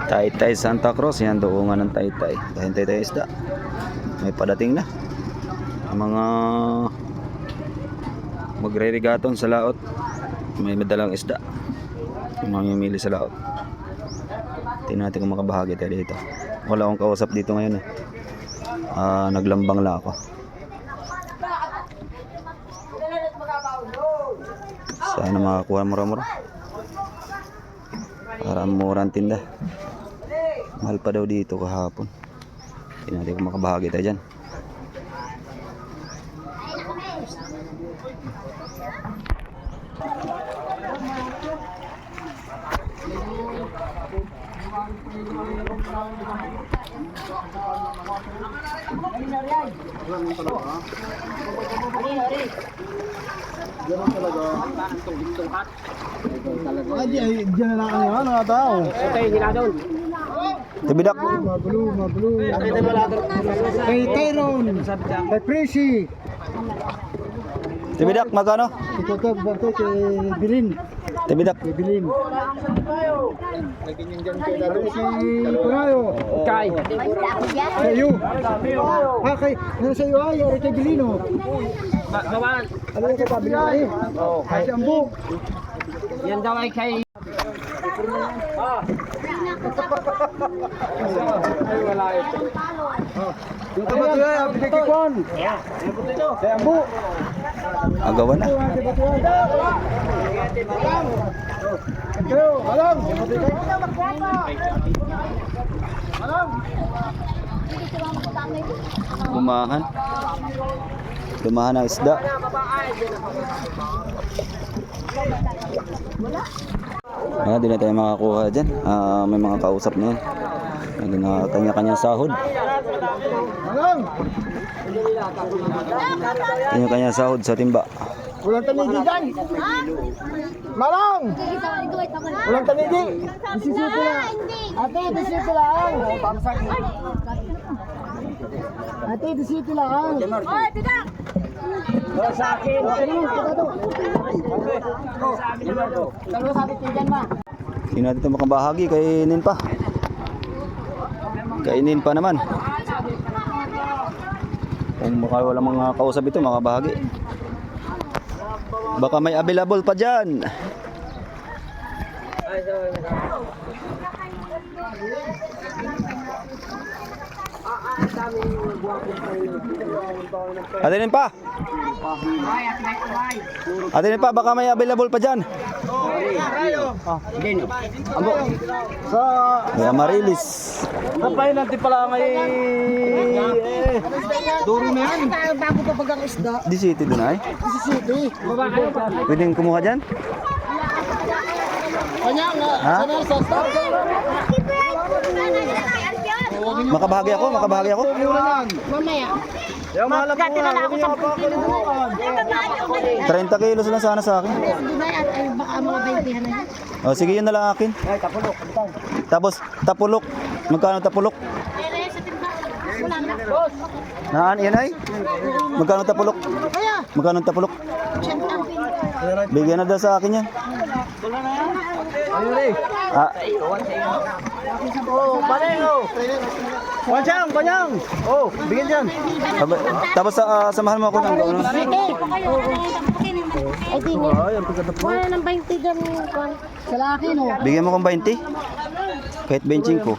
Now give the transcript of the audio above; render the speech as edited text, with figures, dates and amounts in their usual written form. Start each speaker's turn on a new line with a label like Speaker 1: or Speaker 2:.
Speaker 1: Taytay Santa Cruz, yan doongan ng Taytay. Dahil Taytay isda. May padating na. Mga magre-regaton sa laot. May madalang isda. Yung mamimili sa laot. Tingnan natin kung makabahagi tayo dito. Wala akong kausap dito ngayon eh. Naglambang lang ako. Sana makakuha mura-mura. Para murang tinda. Mahal pa daw dito kahapon. Tingnan natin kung makabahagi tayo dyan.
Speaker 2: Ay, diyan na lang ano, mga tao.
Speaker 3: Okay, hiladon.
Speaker 1: Tibidak.
Speaker 2: Mabulu. Kay Tyrone. Kay Prissy.
Speaker 1: Tibidak, magkano?
Speaker 2: Ito kay Bilin.
Speaker 1: Tibidak.
Speaker 2: Kay Bilin. Si Kunayo.
Speaker 3: Kay.
Speaker 2: Kay iyo. Kay, sa iyo ay, kay Bilino.
Speaker 3: Bawan.
Speaker 2: Ano yung kay Pabila eh? Kasi Ambo.
Speaker 3: Yan daw ay kay... Ay, wala ito.
Speaker 2: Yung kabato yan, abigay kay Kwan. Kay Ambo.
Speaker 1: Agawan na.
Speaker 2: Kayo, alam.
Speaker 1: Lumahan. Lumahan ang isda. Di na tayo makakuha dyan. May mga kausap na yun. May kanya-kanyang sahod.
Speaker 2: Alam.
Speaker 1: Kanya-kanyang sahod sa timba.
Speaker 2: Walang tanigi dyan. Malang. Walang tanigi. Disisito lang. Ate, disisito lang. Ate, disisito lang.
Speaker 4: Oy, tidak!
Speaker 3: Sa akin.
Speaker 4: Dalawa sabi tigan ma.
Speaker 1: Hindi natin ito makabahagi. Kainin pa. Kainin pa naman. Kung wala mga kausap ito, makabahagi. Baka may available pa dyan. Atinin pa. Atinin pa, baka may available pa dyan.
Speaker 2: Ambo. Sa
Speaker 1: May Amarilis.
Speaker 2: kapay natin pala ngay duro na yan. Bago pa pag ang isda.
Speaker 1: Di city doon ay.
Speaker 2: Disisito.
Speaker 1: Pwedeng kumuha dyan?
Speaker 2: Kanya nga.
Speaker 1: Ha?
Speaker 2: Sana sa stop.
Speaker 1: Makabahagi ako, makabahagi ako.
Speaker 4: Mamaya.
Speaker 2: Yung malam ko
Speaker 4: Gati na lang ako 10 kilo doon.
Speaker 1: 30 kilos lang sana sa akin.
Speaker 4: Dunay at ay baka mga 20 na yan.
Speaker 1: O sige, yun na lang akin. Tapos tapulok. Magkano tapulok?
Speaker 4: Pero sa timba. Wala na.
Speaker 1: Naan, yan ay? Magkano tapulok? Magkano tapulok? Bigyan na daw sa akin yan. Ah,
Speaker 2: Oh, baleng oh. Banyang, banyang. Oh, bigyan diyan.
Speaker 1: tapos samahan mo ako ng ano.
Speaker 4: Ay, di niya. Wala nang 20 dyan. Sa laki no.
Speaker 1: Bigyan mo kong 20. Kahit benching ko.